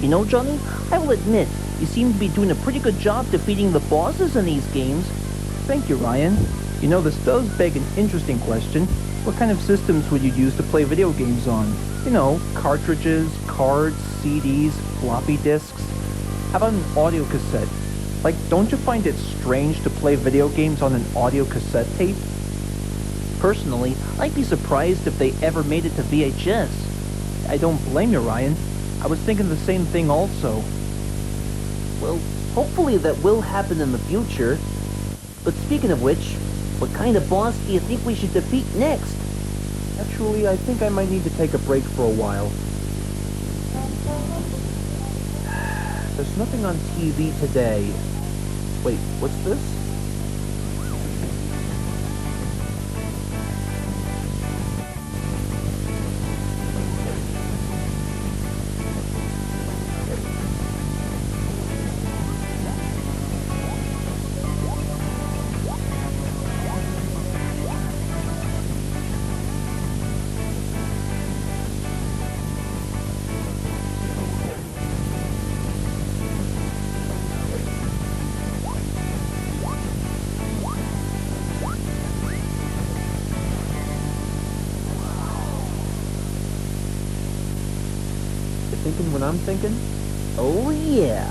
You know, Johnny, I will admit, you seem to be doing a pretty good job defeating the bosses in these games. Thank you, Ryan. You know, this does beg an interesting question. What kind of systems would you use to play video games on? You know, cartridges, cards, CDs, floppy disks. How about an audio cassette? Like, don't you find it strange to play video games on an audio cassette tape? Personally, I'd be surprised if they ever made it to VHS. I don't blame you, Ryan. I was thinking the same thing also. Well, hopefully that will happen in the future. But speaking of which, what kind of boss do you think we should defeat next? Actually, I think I might need to take a break for a while. There's nothing on TV today. Wait, what's this? Thinking when I'm thinking? Oh yeah.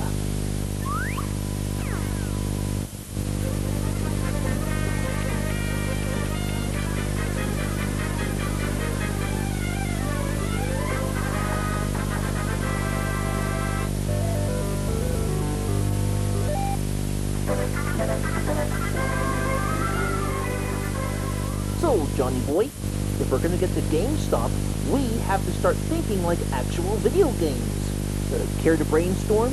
So, Johnny boy, if we're gonna get to GameStop, we have to start thinking like actual video games. Care to brainstorm? I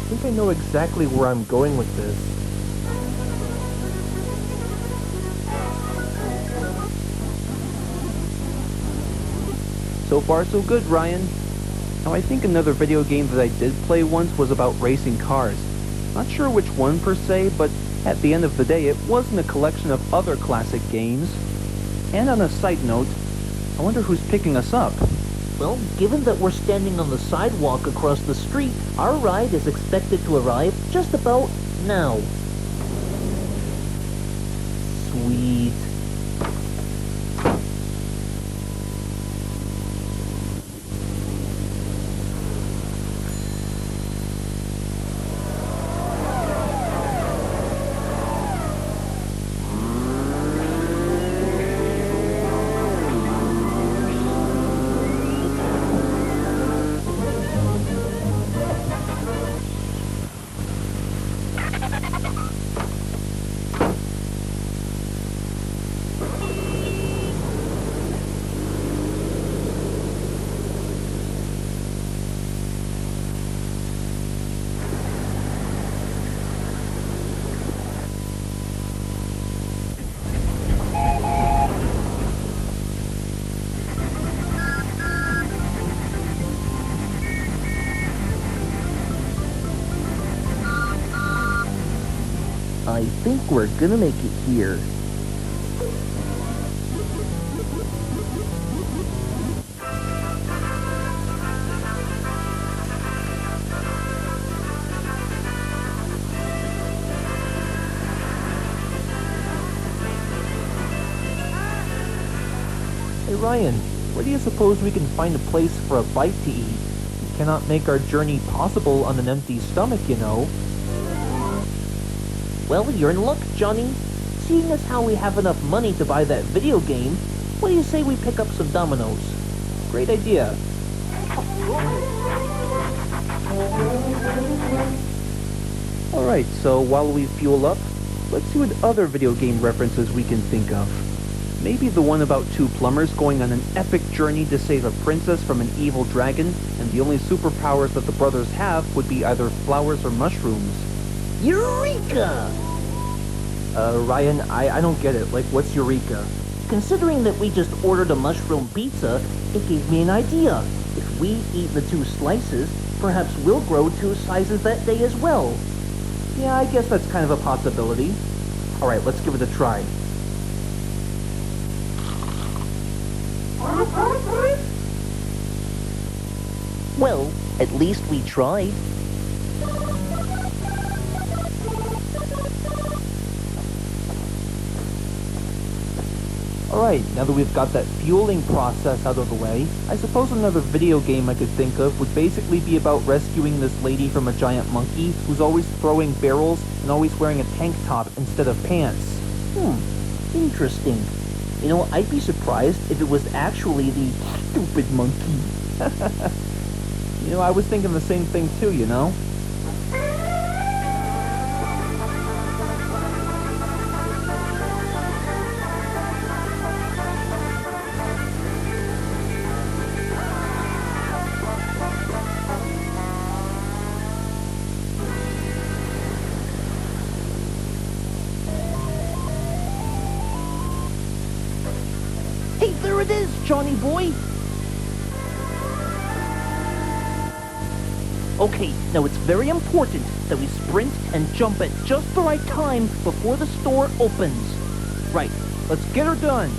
think I know exactly where I'm going with this. So far, so good, Ryan. Now, I think another video game that I did play once was about racing cars. Not sure which one per se, but at the end of the day, it was in a collection of other classic games. And on a side note, I wonder who's picking us up. Well, given that we're standing on the sidewalk across the street, our ride is expected to arrive just about now. Sweet. I think we're gonna make it here. Hey Ryan, where do you suppose we can find a place for a bite to eat? We cannot make our journey possible on an empty stomach, you know. Well, you're in luck, Johnny. Seeing as how we have enough money to buy that video game, what do you say we pick up some dominoes? Great idea. Alright, so while we fuel up, let's see what other video game references we can think of. Maybe the one about two plumbers going on an epic journey to save a princess from an evil dragon, and the only superpowers that the brothers have would be either flowers or mushrooms. Eureka! Ryan, I don't get it. Like, what's Eureka? Considering that we just ordered a mushroom pizza, it gave me an idea. If we eat the 2 slices, perhaps we'll grow 2 sizes that day as well. Yeah, I guess that's kind of a possibility. Alright, let's give it a try. Well, at least we tried. Alright, now that we've got that fueling process out of the way, I suppose another video game I could think of would basically be about rescuing this lady from a giant monkey who's always throwing barrels and always wearing a tank top instead of pants. Interesting. You know, I'd be surprised if it was actually the stupid monkey. You know, I was thinking the same thing too, you know? Hey, there it is, Johnny boy! Okay, now it's very important that we sprint and jump at just the right time before the store opens. Right, let's get her done!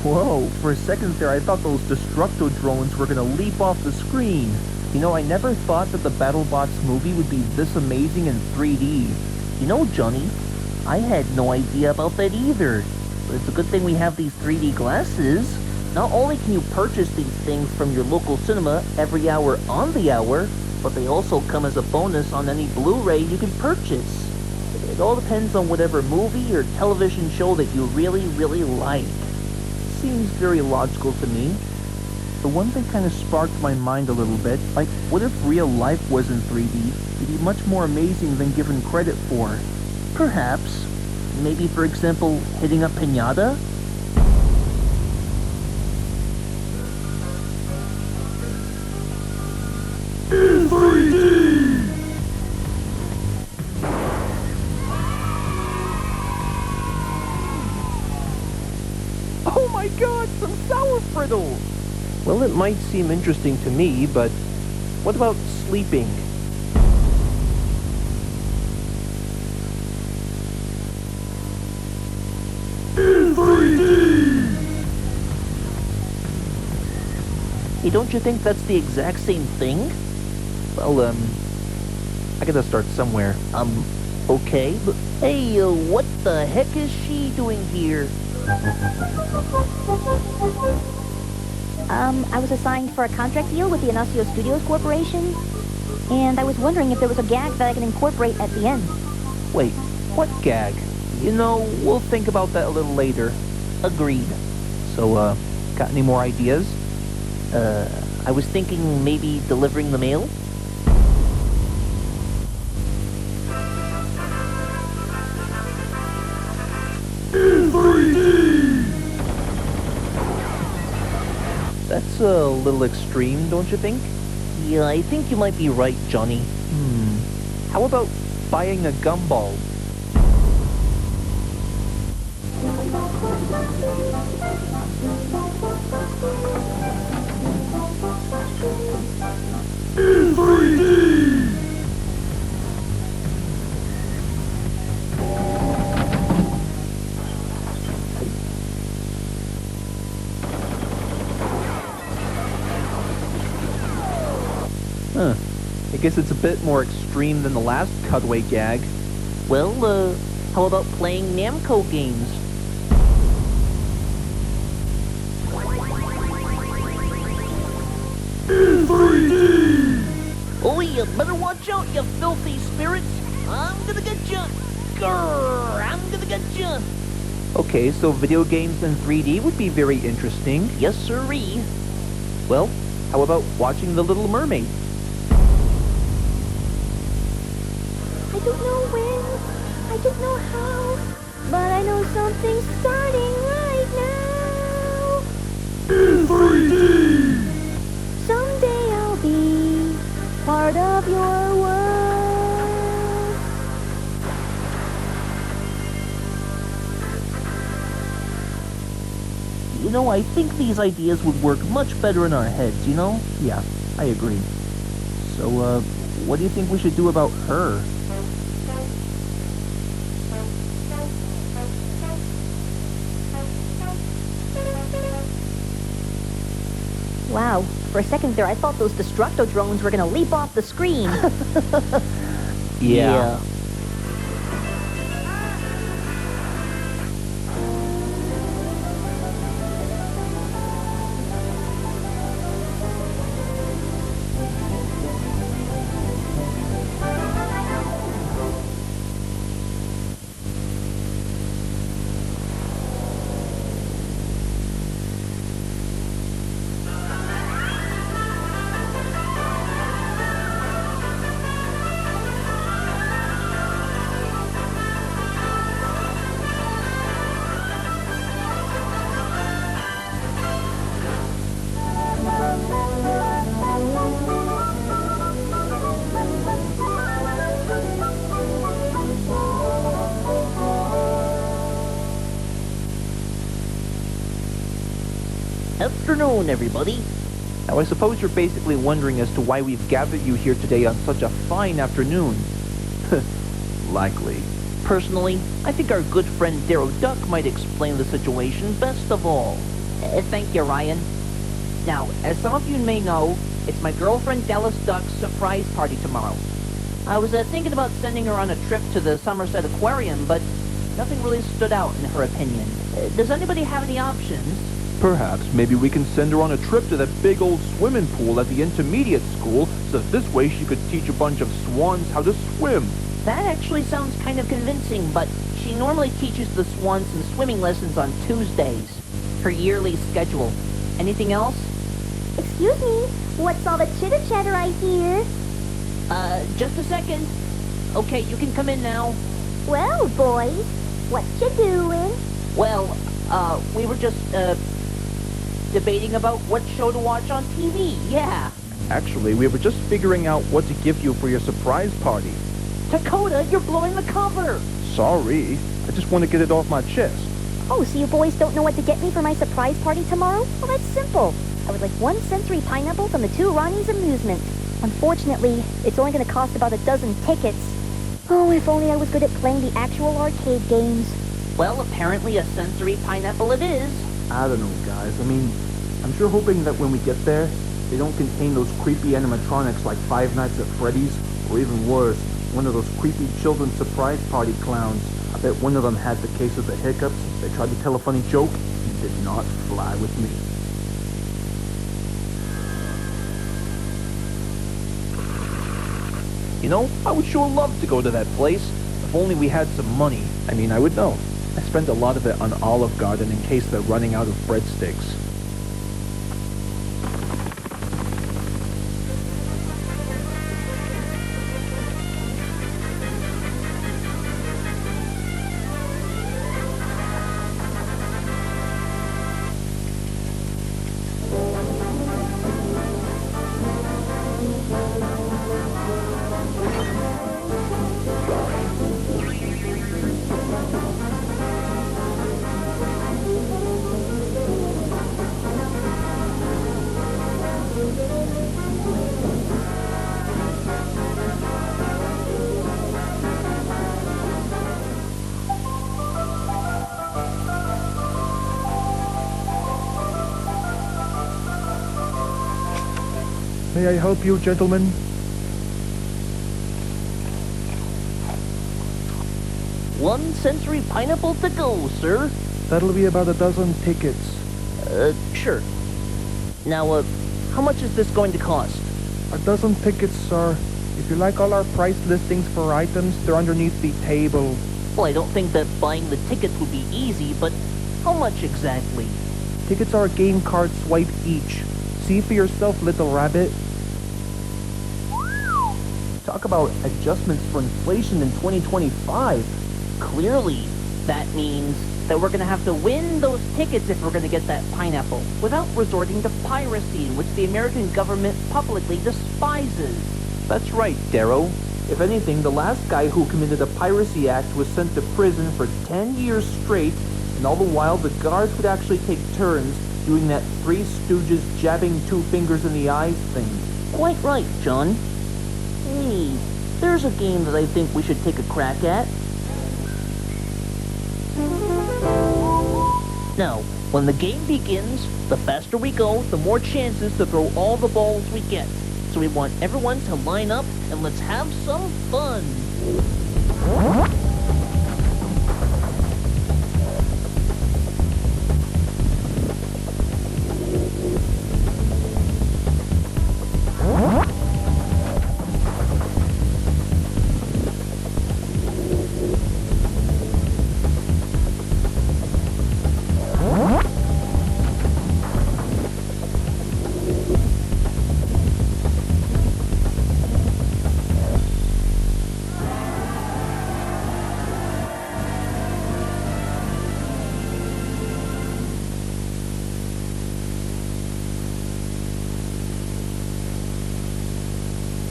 Whoa, for a second there I thought those Destructo drones were gonna leap off the screen. You know, I never thought that the BattleBots movie would be this amazing in 3D. You know, Johnny, I had no idea about that either. But it's a good thing we have these 3D glasses. Not only can you purchase these things from your local cinema every hour on the hour, but they also come as a bonus on any Blu-ray you can purchase. It all depends on whatever movie or television show that you really, really like. Seems very logical to me. The one thing kind of sparked my mind a little bit, like, what if real life was in 3D? It'd be much more amazing than given credit for. Perhaps. Maybe, for example, hitting a piñata? In 3D! Oh my god, some sour frittles! Well, it might seem interesting to me, but what about sleeping? In 3D! Hey, don't you think that's the exact same thing? Well, I gotta start somewhere. Okay, but hey, what the heck is she doing here? I was assigned for a contract deal with the Inacio Studios Corporation, and I was wondering if there was a gag that I can incorporate at the end. Wait, what gag? You know, we'll think about that a little later. Agreed. So, got any more ideas? I was thinking maybe delivering the mail? In 3D! That's a little extreme, don't you think? Yeah, I think you might be right, Johnny. How about buying a gumball? In 3D! guess it's a bit more extreme than the last cutaway gag. Well, how about playing Namco games? In 3D! Oh, you better watch out, you filthy spirits! I'm gonna get ya! Grrr! I'm gonna get ya! Okay, so video games in 3D would be very interesting. Yes, sirree. Well, how about watching The Little Mermaid? I don't know when, I don't know how, but I know something's starting right now. In 3D! Someday I'll be part of your world. You know, I think these ideas would work much better in our heads, you know? Yeah, I agree. So, what do you think we should do about her? Wow, for a second there I thought those Destructo drones were gonna leap off the screen. Yeah. Afternoon, everybody. Now, I suppose you're basically wondering as to why we've gathered you here today on such a fine afternoon. Likely. Personally, I think our good friend Darrow Duck might explain the situation best of all. Thank you, Ryan. Now, as some of you may know, it's my girlfriend Dallas Duck's surprise party tomorrow. I was thinking about sending her on a trip to the Somerset Aquarium, but nothing really stood out in her opinion. Does anybody have any options? Perhaps maybe we can send her on a trip to that big old swimming pool at the intermediate school, so that this way she could teach a bunch of swans how to swim. That actually sounds kind of convincing, but she normally teaches the swans some swimming lessons on Tuesdays. Her yearly schedule. Anything else? Excuse me, what's all the chitter-chatter I hear? Just a second. Okay, you can come in now. Well, boys, what you doing? Well, we were just, debating about what show to watch on TV, yeah. Actually, we were just figuring out what to give you for your surprise party. Dakota, you're blowing the cover! Sorry, I just want to get it off my chest. Oh, so you boys don't know what to get me for my surprise party tomorrow? Well, that's simple. I would like one sensory pineapple from the two Ronnie's Amusement. Unfortunately, it's only going to cost about a dozen tickets. Oh, if only I was good at playing the actual arcade games. Well, apparently a sensory pineapple it is. I don't know, guys. I mean, I'm sure hoping that when we get there, they don't contain those creepy animatronics like Five Nights at Freddy's, or even worse, one of those creepy children's surprise party clowns. I bet one of them had the case of the hiccups. They tried to tell a funny joke and did not fly with me. You know, I would sure love to go to that place. If only we had some money. I mean, I would know. I spend a lot of it on Olive Garden in case they're running out of breadsticks. May I help you, gentlemen? 1 sensory pineapple to go, sir. That'll be about a dozen tickets. Sure. Now, how much is this going to cost? A dozen tickets, sir. If you like all our price listings for items, they're underneath the table. Well, I don't think that buying the tickets would be easy, but how much exactly? Tickets are a game card swipe each. See for yourself, little rabbit. Talk about adjustments for inflation in 2025. Clearly, that means that we're gonna have to win those tickets if we're gonna get that pineapple, without resorting to piracy, which the American government publicly despises. That's right, Darrow. If anything, the last guy who committed a piracy act was sent to prison for 10 years straight, and all the while the guards would actually take turns doing that Three Stooges jabbing 2 fingers in the eyes thing. Quite right, John. Hey, there's a game that I think we should take a crack at. Now, when the game begins, the faster we go, the more chances to throw all the balls we get. So we want everyone to line up and let's have some fun.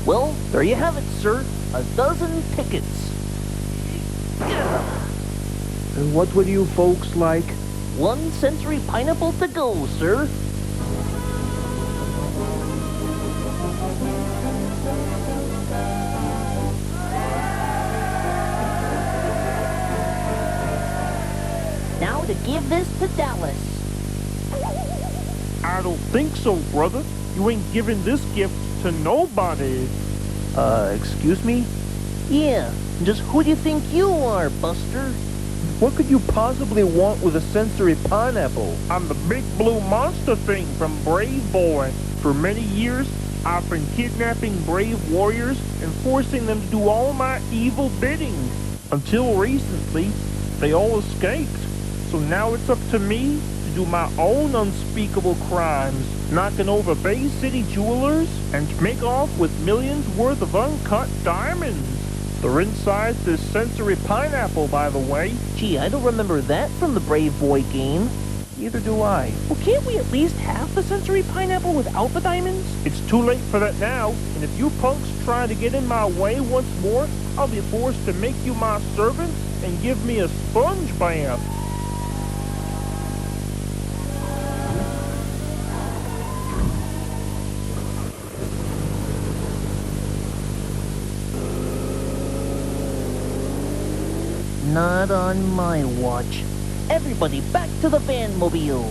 Well, there you have it, sir. A dozen tickets. And what would you folks like? 1 sensory pineapple to go, sir. Now to give this to Dallas. I don't think so, brother. You ain't giving this gift to nobody. Excuse me? Yeah, just who do you think you are, Buster? What could you possibly want with a sensory pineapple? I'm the big blue monster thing from Brave Boy. For many years, I've been kidnapping brave warriors and forcing them to do all my evil bidding. Until recently, they all escaped. So now it's up to me to do my own unspeakable crimes, knocking over Bay City jewelers and make off with millions worth of uncut diamonds. They're inside this sensory pineapple, by the way. Gee, I don't remember that from the Brave Boy game. Neither do I. Well, can't we at least have the sensory pineapple without the diamonds? It's too late for that now, and if you punks try to get in my way once more, I'll be forced to make you my servants and give me a sponge bath. Not on my watch. Everybody back to the vanmobile.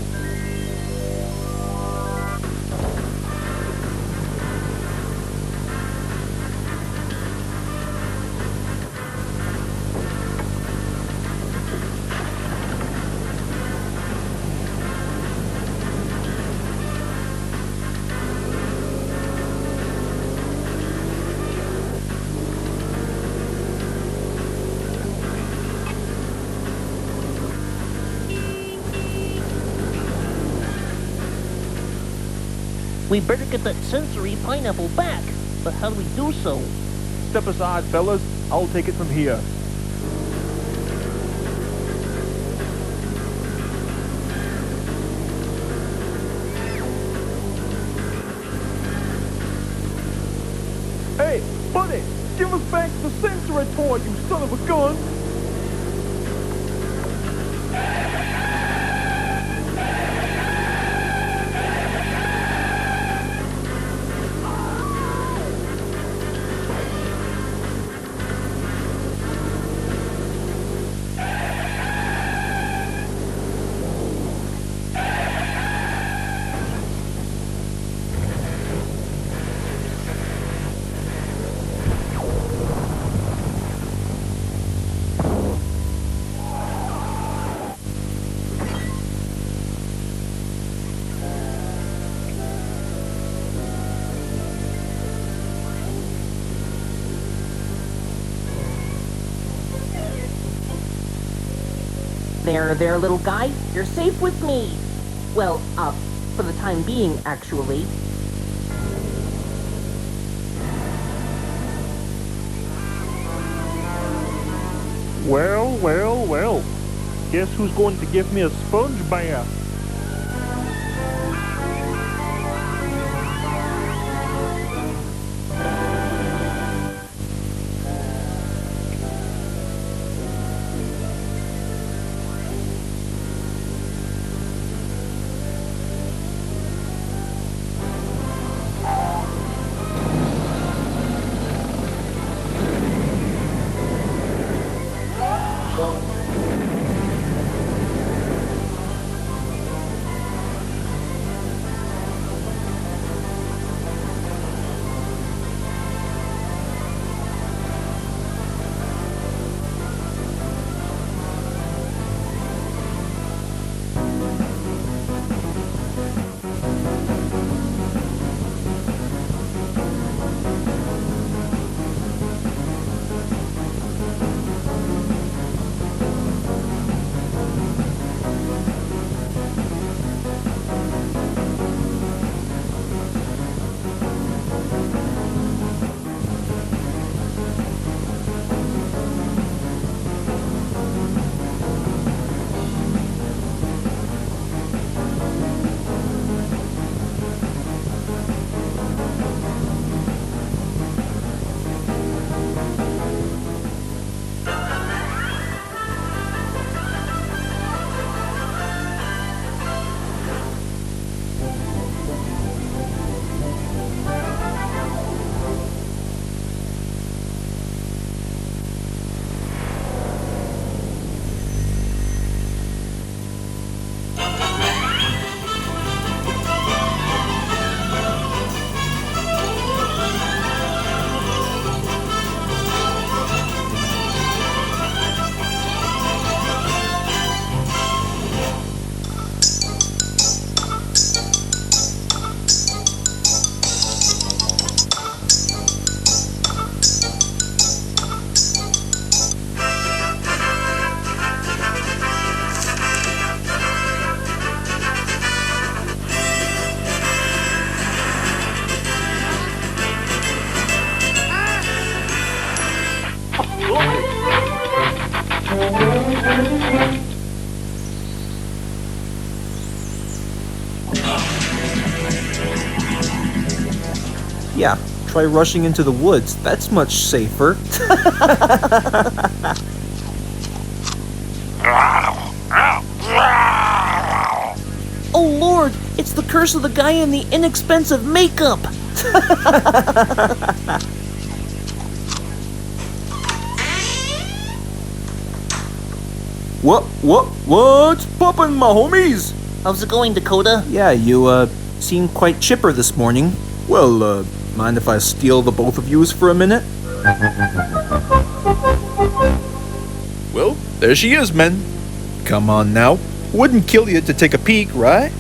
We better get that sensory pineapple back. But how do we do so? Step aside, fellas. I'll take it from here. Hey, buddy! Give us back the sensory toy, you son of a gun! There, little guy. You're safe with me. Well, for the time being, actually. Well. Guess who's going to give me a sponge bath? Yeah, try rushing into the woods. That's much safer. Oh Lord, it's the curse of the guy in the inexpensive makeup. What's poppin', my homies? How's it going, Dakota? Yeah, you, seem quite chipper this morning. Well, mind if I steal the both of yous for a minute? Well, there she is, men. Come on now. Wouldn't kill you to take a peek, right?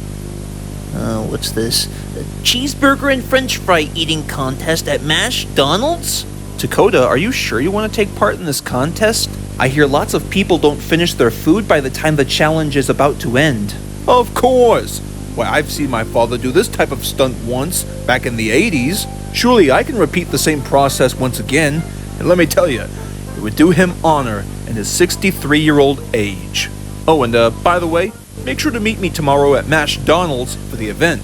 What's this? A cheeseburger and french fry eating contest at Mash Donald's? Dakota, are you sure you want to take part in this contest? I hear lots of people don't finish their food by the time the challenge is about to end. Of course. Why, I've seen my father do this type of stunt once, back in the 80s. Surely I can repeat the same process once again. And let me tell you, it would do him honor in his 63-year-old age. Oh, and by the way, make sure to meet me tomorrow at Mash Donald's for the event.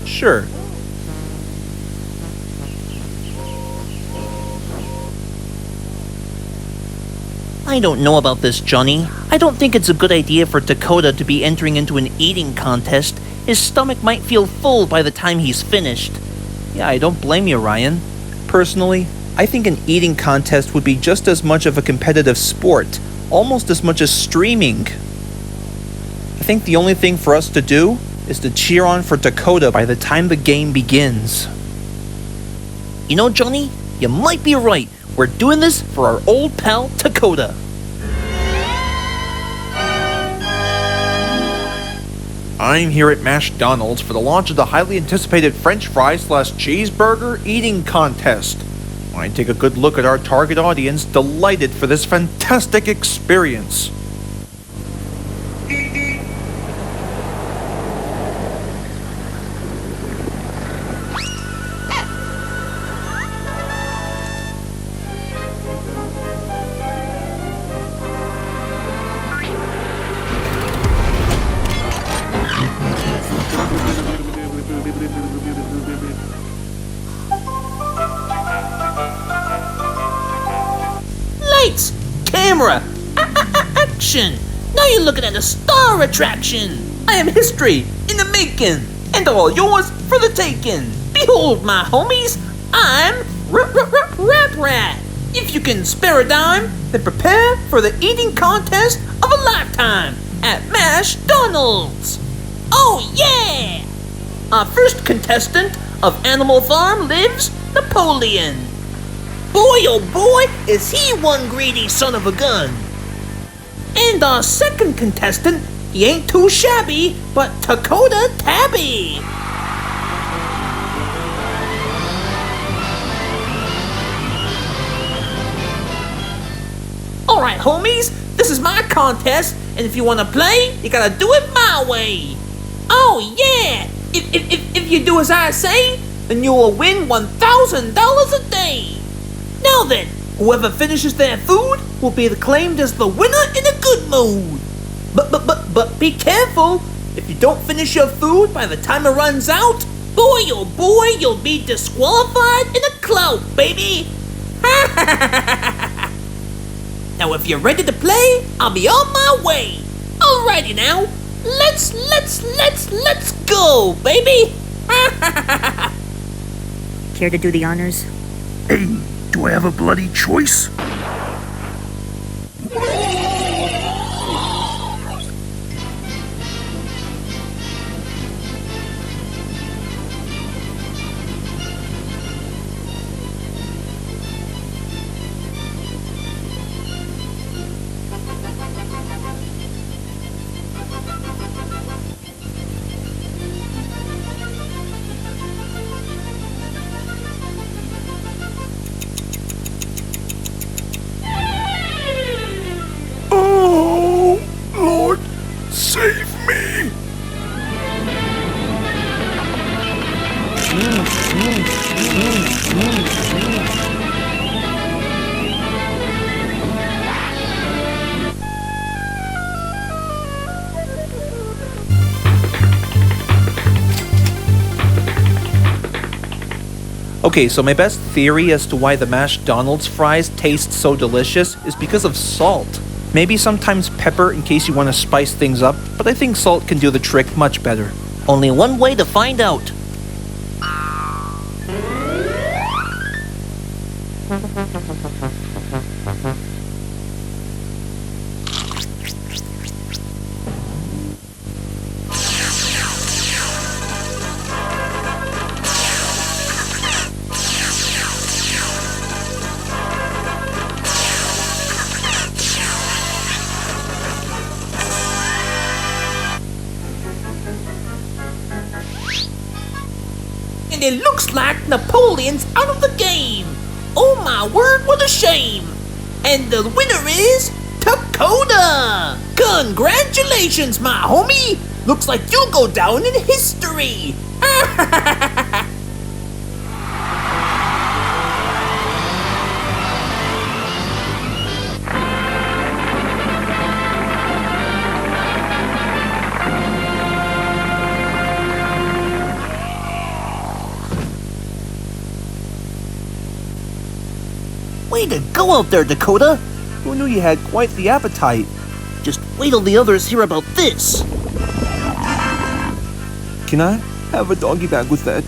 Sure. I don't know about this, Johnny. I don't think it's a good idea for Dakota to be entering into an eating contest. His stomach might feel full by the time he's finished. Yeah, I don't blame you, Ryan. Personally, I think an eating contest would be just as much of a competitive sport, almost as much as streaming. I think the only thing for us to do is to cheer on for Dakota by the time the game begins. You know, Johnny, you might be right. We're doing this for our old pal, Dakota. I'm here at Mash Donald's for the launch of the highly anticipated French fry / cheeseburger eating contest. I take a good look at our target audience, delighted for this fantastic experience. camera. Action! Now you're looking at a star attraction. I am history in the making, and all yours for the taking. Behold, my homies, I'm Rat. If you can spare a dime, then prepare for the eating contest of a lifetime at MashDonald's. Oh yeah! Our first contestant of Animal Farm lives Napoleon. Boy oh boy, is he one greedy son of a gun. And our second contestant, he ain't too shabby, but Dakota Tabby. Alright homies, this is my contest, and if you wanna play, you gotta do it my way. Oh yeah! If you do as I say, then you will win $1,000 a day. Now then, whoever finishes their food will be acclaimed as the winner in a good mood. But be careful. If you don't finish your food by the time it runs out, boy oh boy, you'll be disqualified in a clout, baby. Now if you're ready to play, I'll be on my way. Alrighty now, let's go, baby. Care to do the honors? Hey, do I have a bloody choice? Save me! Okay, so my best theory as to why the MashDonald's fries taste so delicious is because of salt. Maybe sometimes pepper in case you want to spice things up, but I think salt can do the trick much better. Only one way to find out. And it looks like Napoleon's out of the game. Oh my word, what a shame. And the winner is Dakota. Congratulations, my homie. Looks like you'll go down in history. Way to go out there, Dakota. Who knew you had quite the appetite? Just wait till the others hear about this. Can I have a doggy bag with that?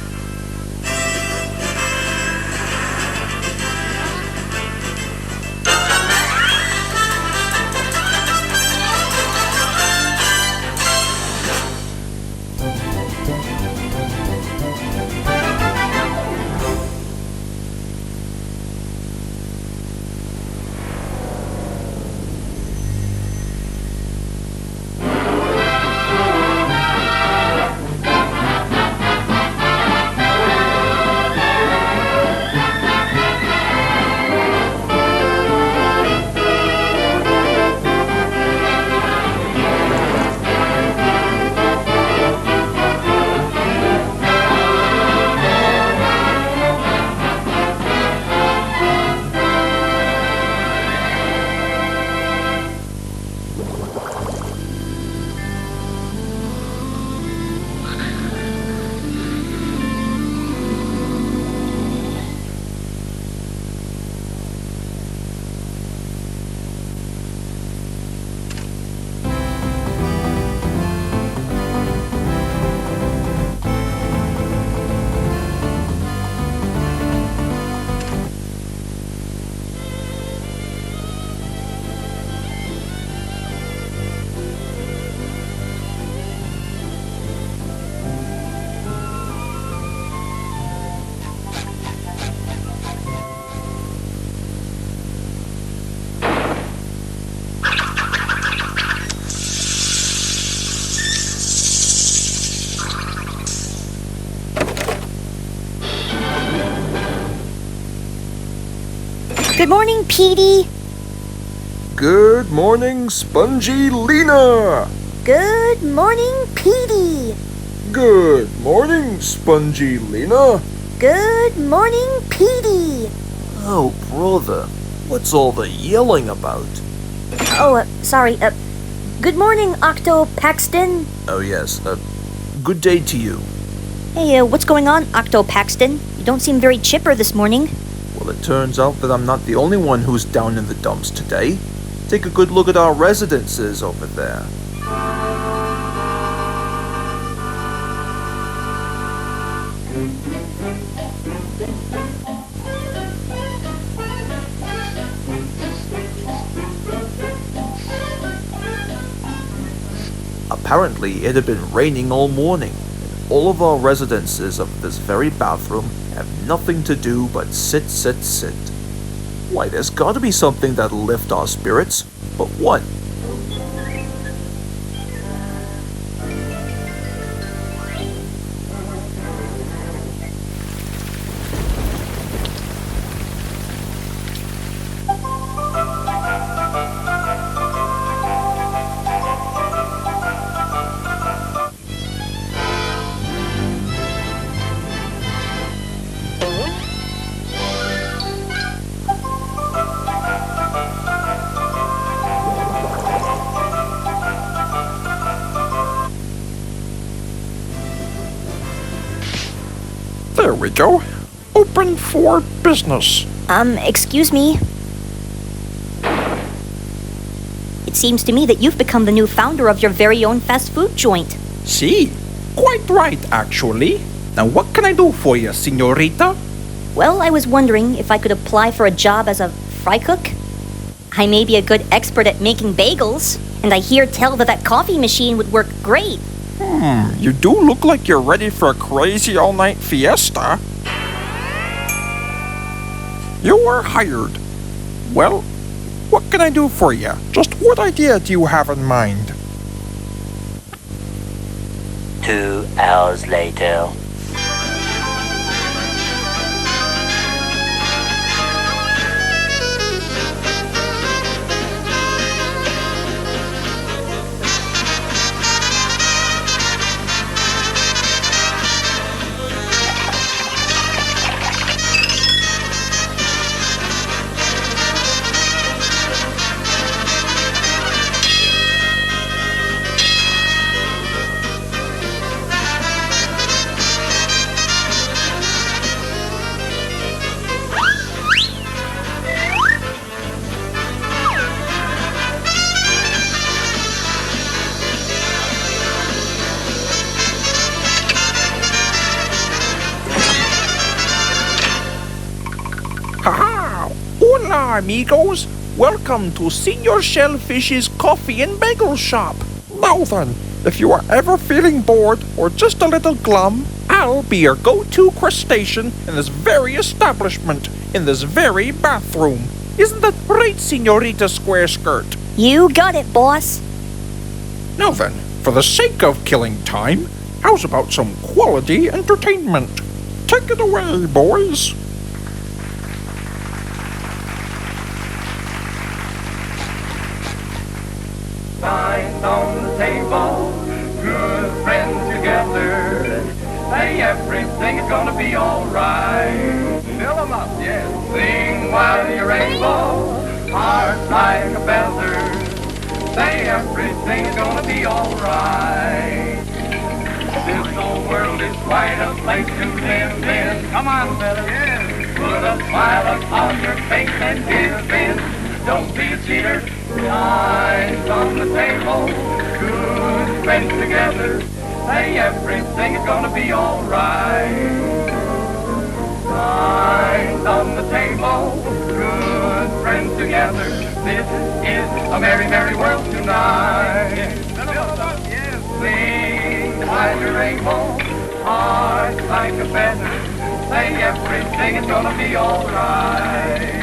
Good morning, Petey. Good morning, Spongy Lena. Good morning, Petey. Good morning, Spongy Lena. Good morning, Petey. Oh, brother, what's all the yelling about? Oh, sorry. Good morning, Octo Paxton. Oh, yes, good day to you. Hey, what's going on, Octo Paxton? You don't seem very chipper this morning. Well, it turns out that I'm not the only one who's down in the dumps today. Take a good look at our residences over there. Apparently, it had been raining all morning, and all of our residences of this very bathroom have nothing to do but sit. Why, there's gotta be something that'll lift our spirits, but what? There we go. Open for business. Excuse me. It seems to me that you've become the new founder of your very own fast food joint. See? Quite right, actually. Now what can I do for you, señorita? Well, I was wondering if I could apply for a job as a fry cook. I may be a good expert at making bagels, and I hear tell that coffee machine would work great. You do look like you're ready for a crazy all-night fiesta. You were hired. Well, what can I do for you? Just what idea do you have in mind? 2 hours later. Haha! Hola, amigos! Welcome to Senor Shellfish's Coffee and Bagel Shop. Now then, if you are ever feeling bored or just a little glum, I'll be your go-to crustacean in this very establishment, in this very bathroom. Isn't that right, Senorita Square Skirt? You got it, boss. Now then, for the sake of killing time, how's about some quality entertainment? Take it away, boys. Signs on the table, good friends together. Say everything is gonna be alright. Fill 'em up, yes. Sing while you're able, heart like a feather. Say everything is gonna be alright. This whole world is quite a place to live in. Come on, fellas. Yes. Put a smile upon your face and give in. Don't be a cheater. Signs on the table, good friends together. Say everything is gonna be alright. Signs on the table, good friends together. This is a merry, merry world tonight. Sing while you're able, heart like a feather. Say everything is gonna be alright.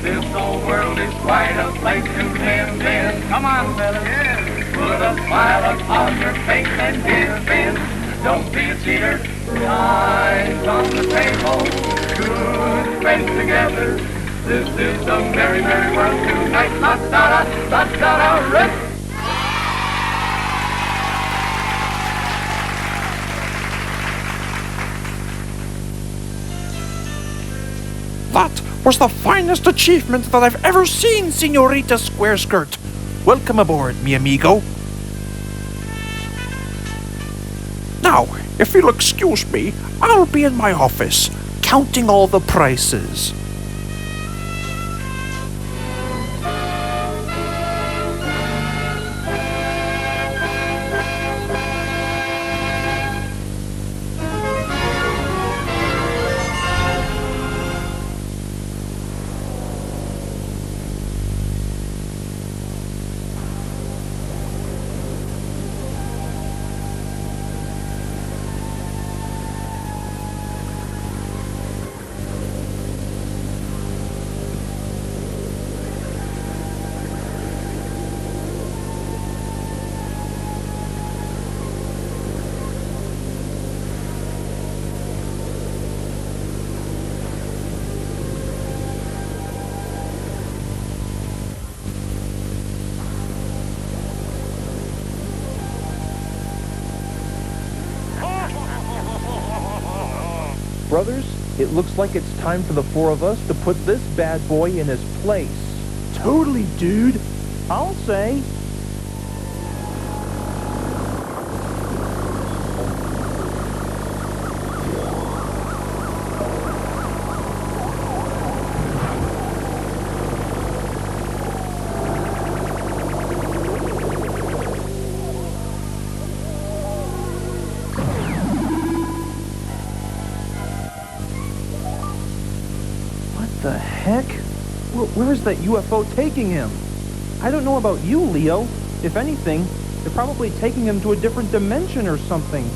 This whole world is quite a place to live in. Come on, fellas. Yes. Put a smile upon your face and give in. Don't be a cheater. Signs on the table. Good friends together. This is the merry, merry world tonight. La-da-da, la-da-da, rip. That was the finest achievement that I've ever seen, Senorita Squareskirt. Welcome aboard, mi amigo. Now, if you'll excuse me, I'll be in my office, counting all the prices. Brothers, it looks like it's time for the four of us to put this bad boy in his place. Totally, dude. I'll say. What the heck? Where is that UFO taking him? I don't know about you, Leo. If anything, they're probably taking him to a different dimension or something.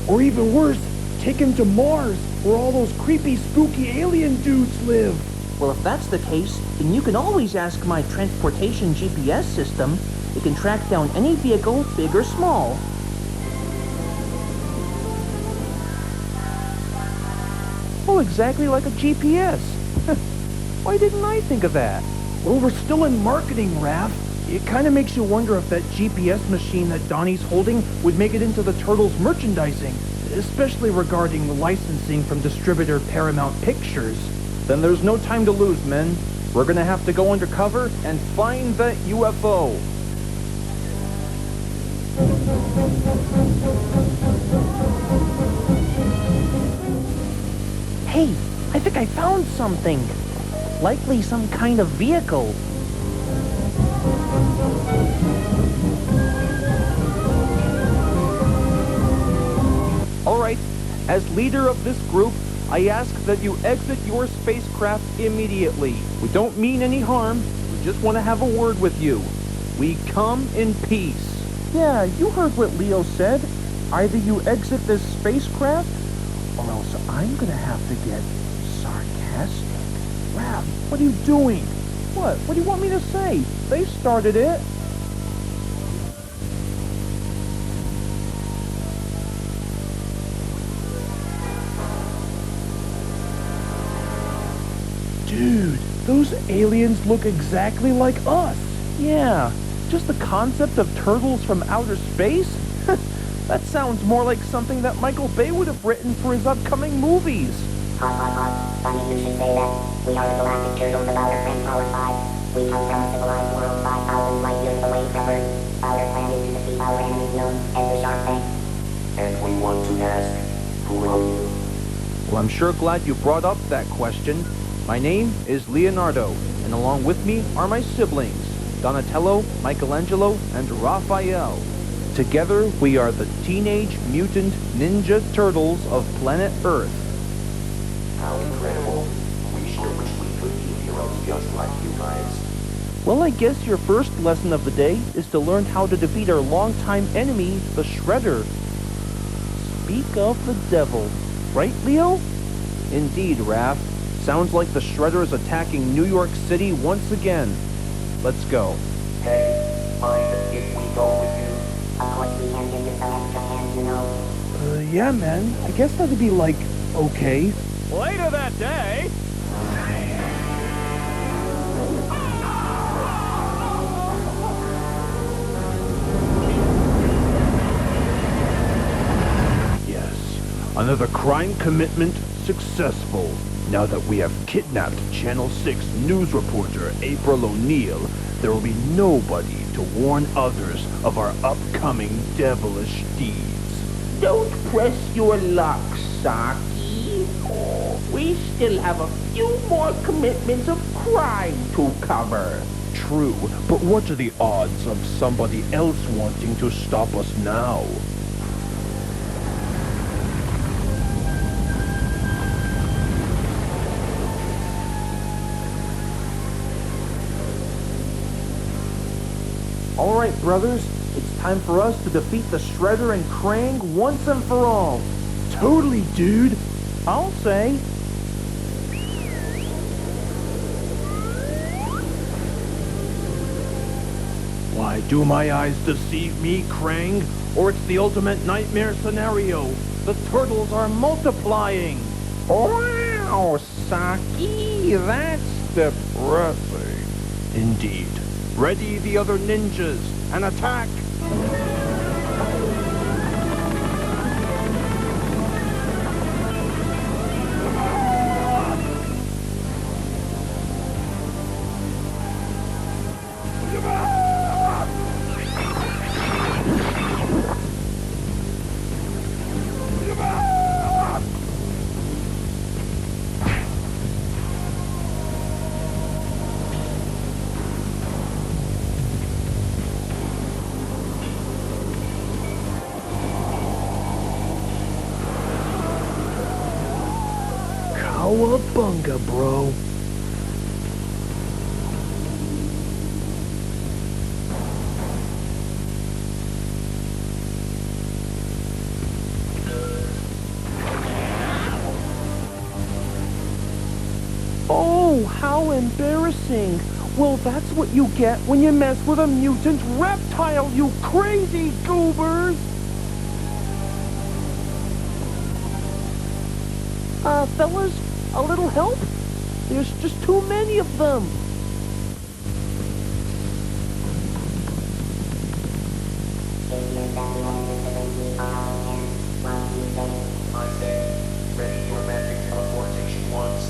Or even worse, take him to Mars, where all those creepy, spooky alien dudes live. Well, if that's the case, then you can always ask my transportation GPS system. It can track down any vehicle, big or small. Oh, exactly like a GPS. Why didn't I think of that? Well, we're still in marketing, Raph. It kind of makes you wonder if that GPS machine that Donnie's holding would make it into the Turtles' merchandising, especially regarding licensing from distributor Paramount Pictures. Then there's no time to lose, men. We're gonna have to go undercover and find that UFO. Hey, I think I found something. Likely some kind of vehicle. All right, as leader of this group, I ask that you exit your spacecraft immediately. We don't mean any harm. We just want to have a word with you. We come in peace. Yeah, you heard what Leo said. Either you exit this spacecraft, or else I'm gonna have to get sarcastic. Raph, what are you doing? What do you want me to say? They started it. Dude, those aliens look exactly like us. Yeah, just the concept of turtles from outer space? That sounds more like something that Michael Bay would have written for his upcoming movies. Funny you should say that. We are the galactic turtles of outer friend Power 5. We come from a civilized world 5,000 light years away from Earth. Our plan is to defeat our enemies known as the Shark Tank. And we want to ask, who are you? Well, I'm sure glad you brought up that question. My name is Leonardo, and along with me are my siblings, Donatello, Michelangelo, and Raphael. Together, we are the Teenage Mutant Ninja Turtles of planet Earth. How incredible. We sure wish we could be heroes just like you guys. Well, I guess your first lesson of the day is to learn how to defeat our longtime enemy, the Shredder. Speak of the devil. Right, Leo? Indeed, Raph. Sounds like the Shredder is attacking New York City once again. Let's go. Hey, mind if we go with you? Of course we can give you some extra hands, you know. Yeah, man. I guess that'd be, okay. Later that day, Another crime commitment successful. Now that we have kidnapped Channel 6 news reporter April O'Neil, there will be nobody to warn others of our upcoming devilish deeds. Don't press your luck, Saki. We still have a few more commitments of crime to cover. True, but what are the odds of somebody else wanting to stop us now? Alright, brothers, it's time for us to defeat the Shredder and Krang once and for all. Totally, dude. I'll say. Why, do my eyes deceive me, Krang? Or it's the ultimate nightmare scenario. The turtles are multiplying. Wow, Saki, that's depressing. Indeed. Ready the other ninjas and attack! Cowabunga, bro. Oh, how embarrassing. Well, that's what you get when you mess with a mutant reptile, you crazy goobers! Fellas, a little help? There's just too many of them. I say, ready your magic teleportation once.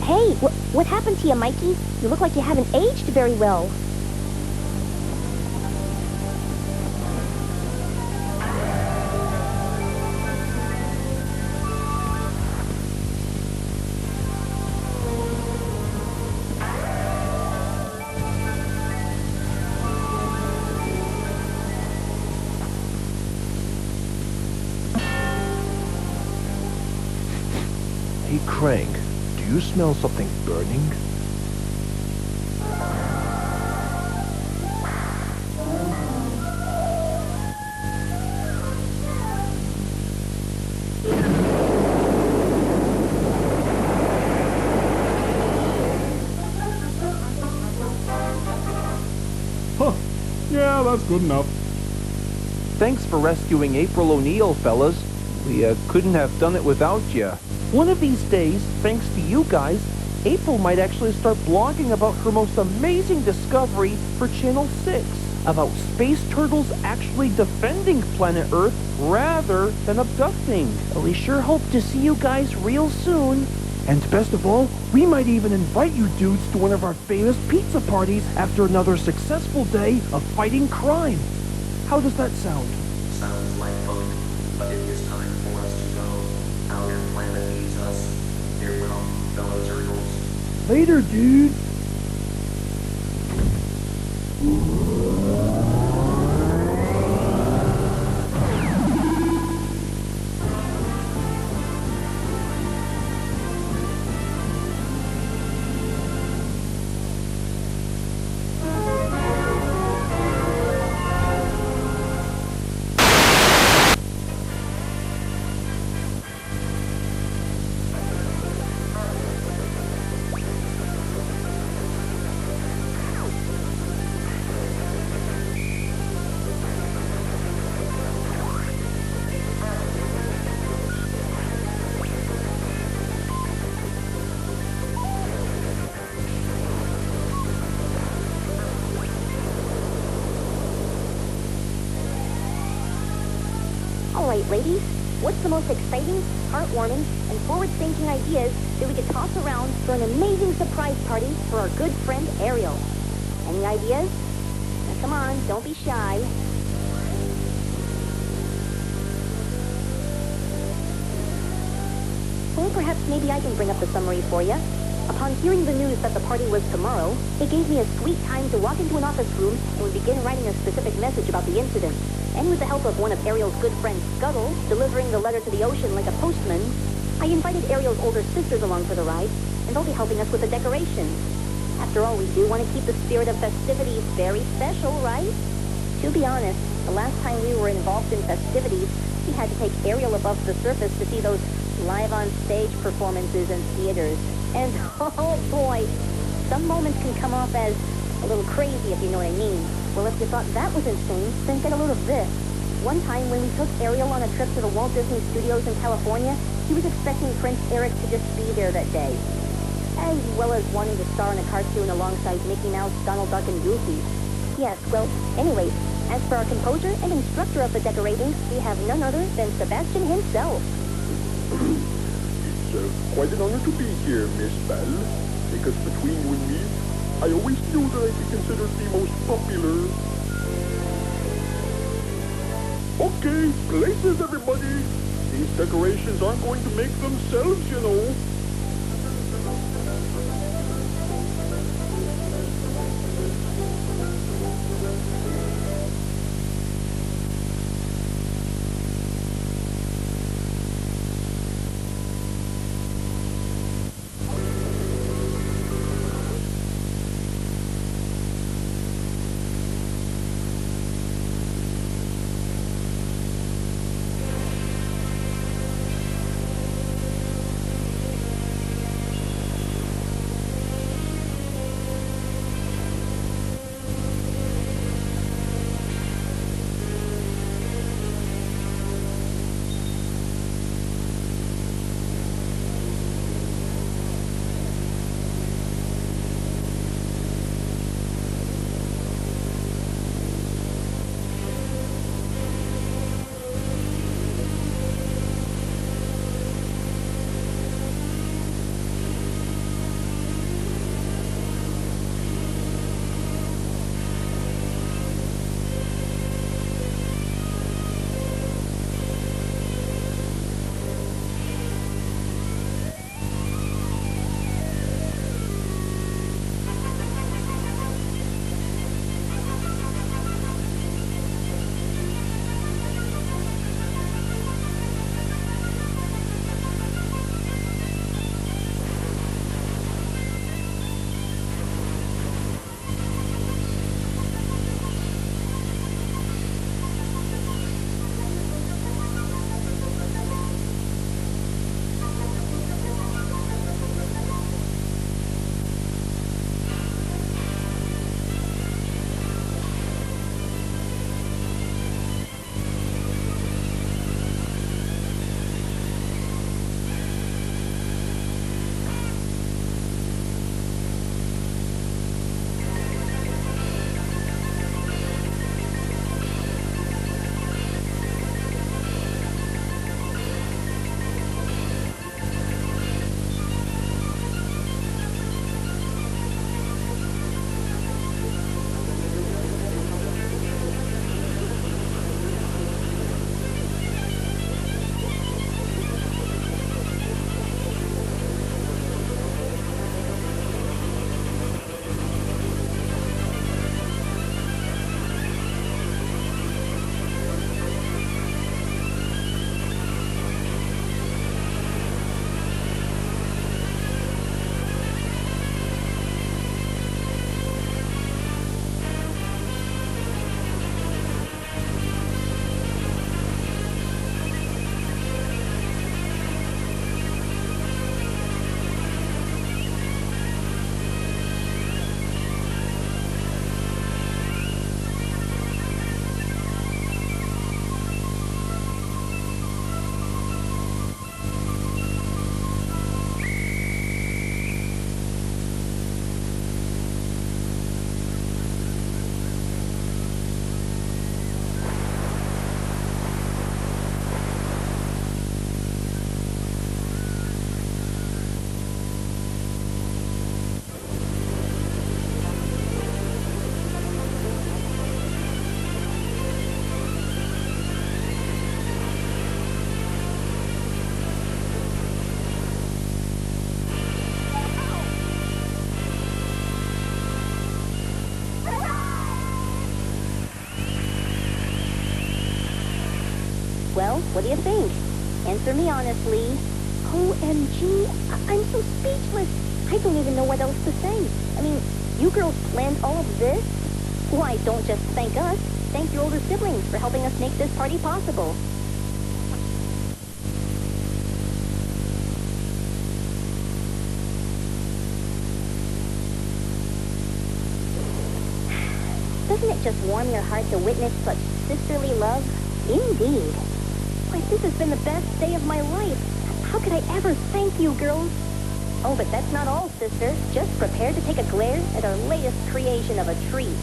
Hey, what happened to you, Mikey? You look like you haven't aged very well. Hey, Krang, do you smell something burning? Yeah, that's good enough. Thanks for rescuing April O'Neil, fellas. We couldn't have done it without you. One of these days, thanks to you guys, April might actually start blogging about her most amazing discovery for Channel 6. About space turtles actually defending planet Earth rather than abducting. We sure hope to see you guys real soon. And best of all, we might even invite you dudes to one of our famous pizza parties after another successful day of fighting crime. How does that sound? Sounds like fun, but it is time for us to go. Our planet needs us. Farewell, fellow turtles. Later, dude. Alright, ladies, what's the most exciting, heartwarming, and forward-thinking ideas that we could toss around for an amazing surprise party for our good friend Ariel? Any ideas? Now come on, don't be shy. Or perhaps maybe I can bring up the summary for you. Upon hearing the news that the party was tomorrow, it gave me a sweet time to walk into an office room and would begin writing a specific message about the incident. And with the help of one of Ariel's good friends, Scuttle, delivering the letter to the ocean like a postman, I invited Ariel's older sisters along for the ride, and they'll be helping us with the decorations. After all, we do want to keep the spirit of festivities very special, right? To be honest, the last time we were involved in festivities, we had to take Ariel above the surface to see those live-on-stage performances in theaters. And, oh boy, some moments can come off as a little crazy, if you know what I mean. Well, if you thought that was insane, then get a load of this. One time when we took Ariel on a trip to the Walt Disney Studios in California, he was expecting Prince Eric to just be there that day, as well as wanting to star in a cartoon alongside Mickey Mouse, Donald Duck, and Goofy. Yes, well, anyways, as for our composer and instructor of the decorating, we have none other than Sebastian himself. It's quite an honor to be here, Miss Bell, because between you and me, I always knew that I'd be considered the most popular. Okay, places, everybody. These decorations aren't going to make themselves, you know. do you think? Answer me honestly. OMG, I'm so speechless. I don't even know what else to say. I mean, you girls planned all of this? Why, don't just thank us. Thank your older siblings for helping us make this party possible. Doesn't it just warm your heart to witness such sisterly love? Indeed. Why, this has been the best day of my life. How could I ever thank you, girls? Oh, but that's not all, sister. Just prepare to take a glare at our latest creation of a treat.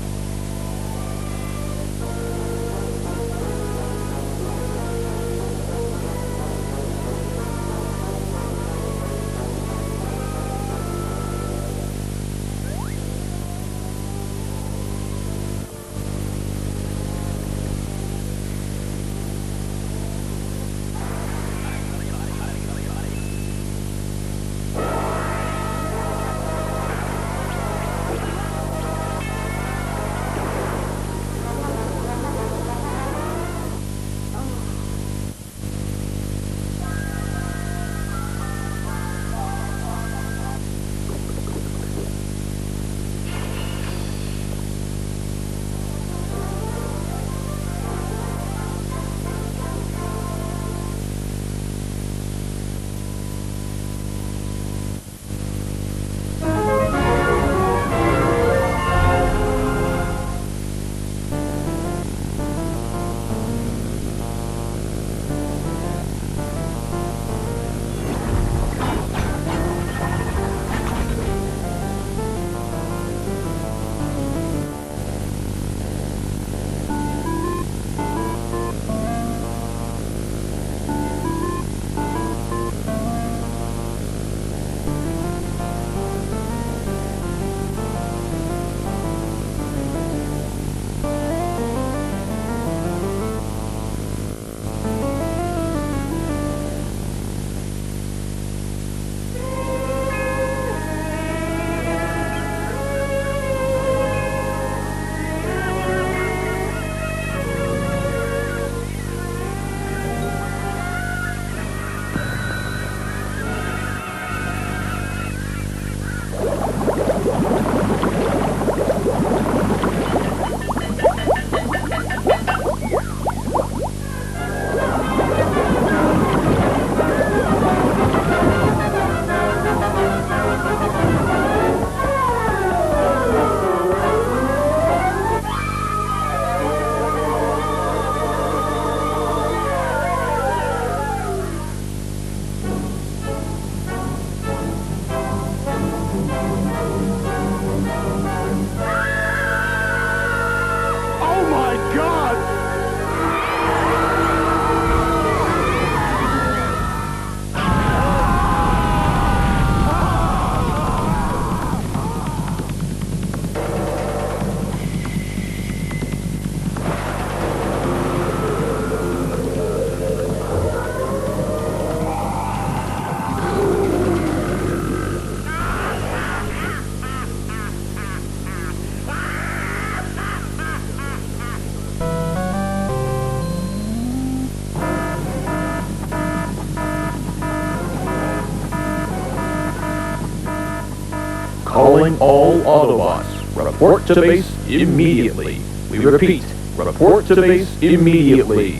Calling all Autobots. Report to base immediately. We repeat, report to base immediately.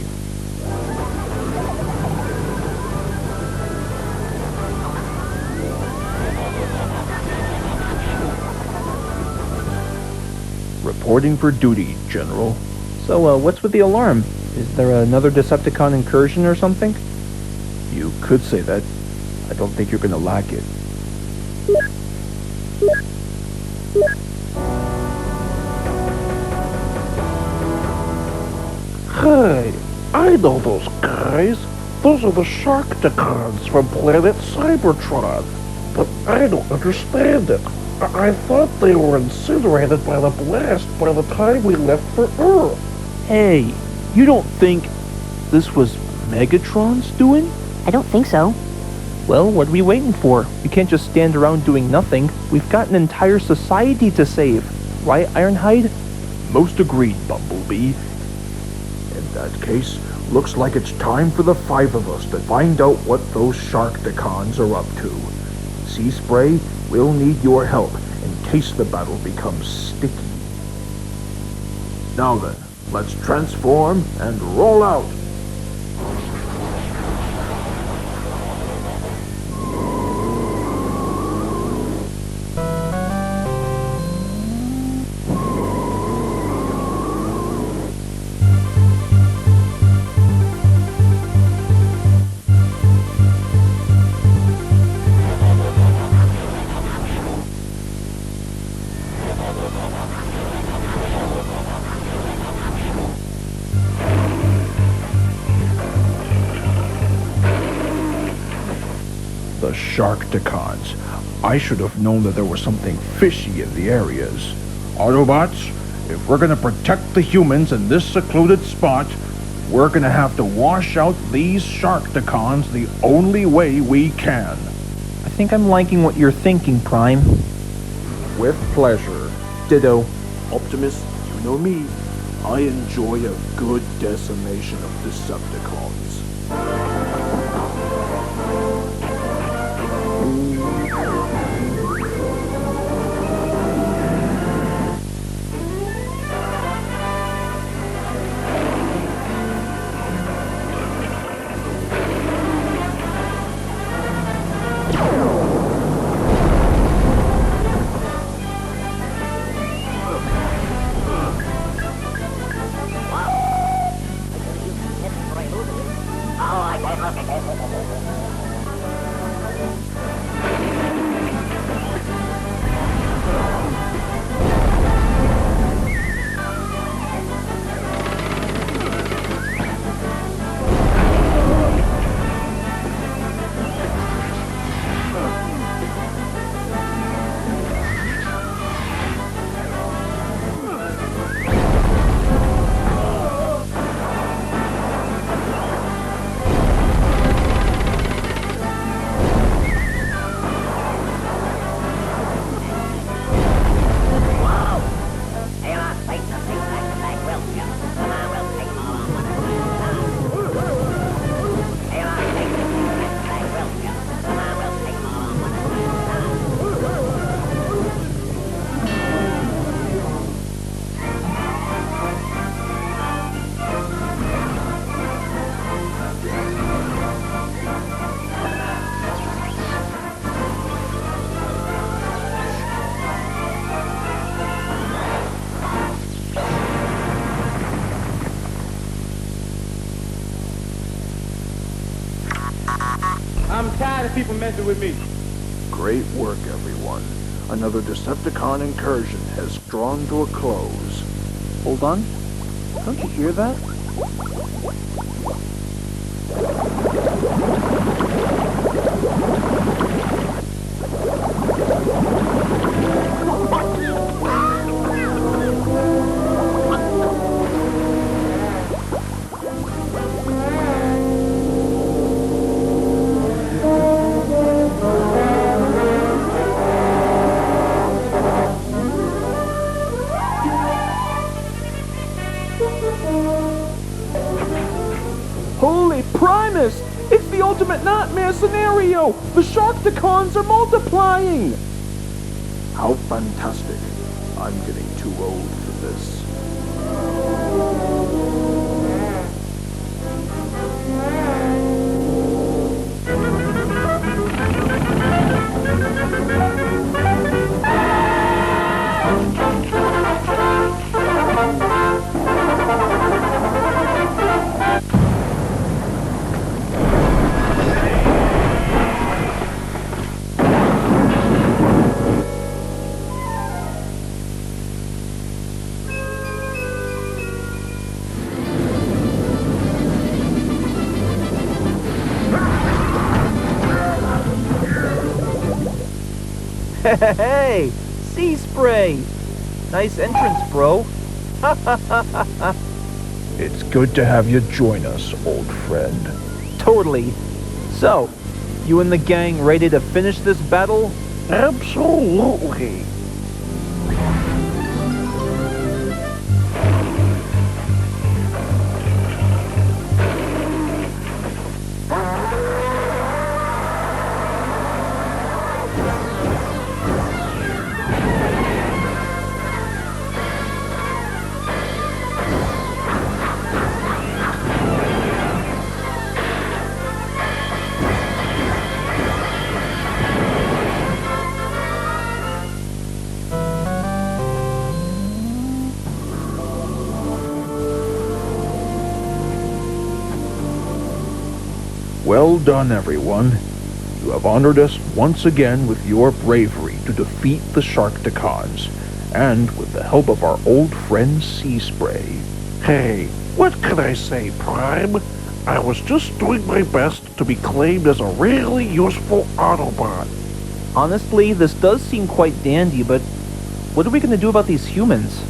Reporting for duty, General. So, what's with the alarm? Is there another Decepticon incursion or something? You could say that. I don't think you're gonna like it. Hey, I know those guys. Those are the Sharkticons from planet Cybertron. But I don't understand it. I thought they were incinerated by the blast by the time we left for Earth. Hey, you don't think this was Megatron's doing? I don't think so. Well, what are we waiting for? We can't just stand around doing nothing. We've got an entire society to save. Right, Ironhide? Most agreed, Bumblebee. In that case, Looks like it's time for the 5 of us to find out what those Sharkticons are up to. Sea Spray, we'll need your help in case the battle becomes sticky. Now then, let's transform and roll out. The Sharkticons. I should have known that there was something fishy in the areas. Autobots, if we're gonna protect the humans in this secluded spot, we're gonna have to wash out these Sharkticons the only way we can. I think I'm liking what you're thinking, Prime. With pleasure. Ditto. Optimus, you know me. I enjoy a good decimation of Decepticons. I'm tired of people messing with me. Great work, everyone. Another Decepticon incursion has drawn to a close. Hold on. Don't you hear that? Holy Primus! It's the ultimate nightmare scenario! The Sharkticons are multiplying! How fantastic. I'm getting too old for this. Hey, Sea Spray! Nice entrance, bro. It's good to have you join us, old friend. Totally. So, you and the gang ready to finish this battle? Absolutely. done, everyone. You have honored us once again with your bravery to defeat the Sharkticons, and with the help of our old friend Sea Spray. Hey, what can I say, Prime? I was just doing my best to be claimed as a really useful Autobot. Honestly, this does seem quite dandy, but what are we going to do about these humans?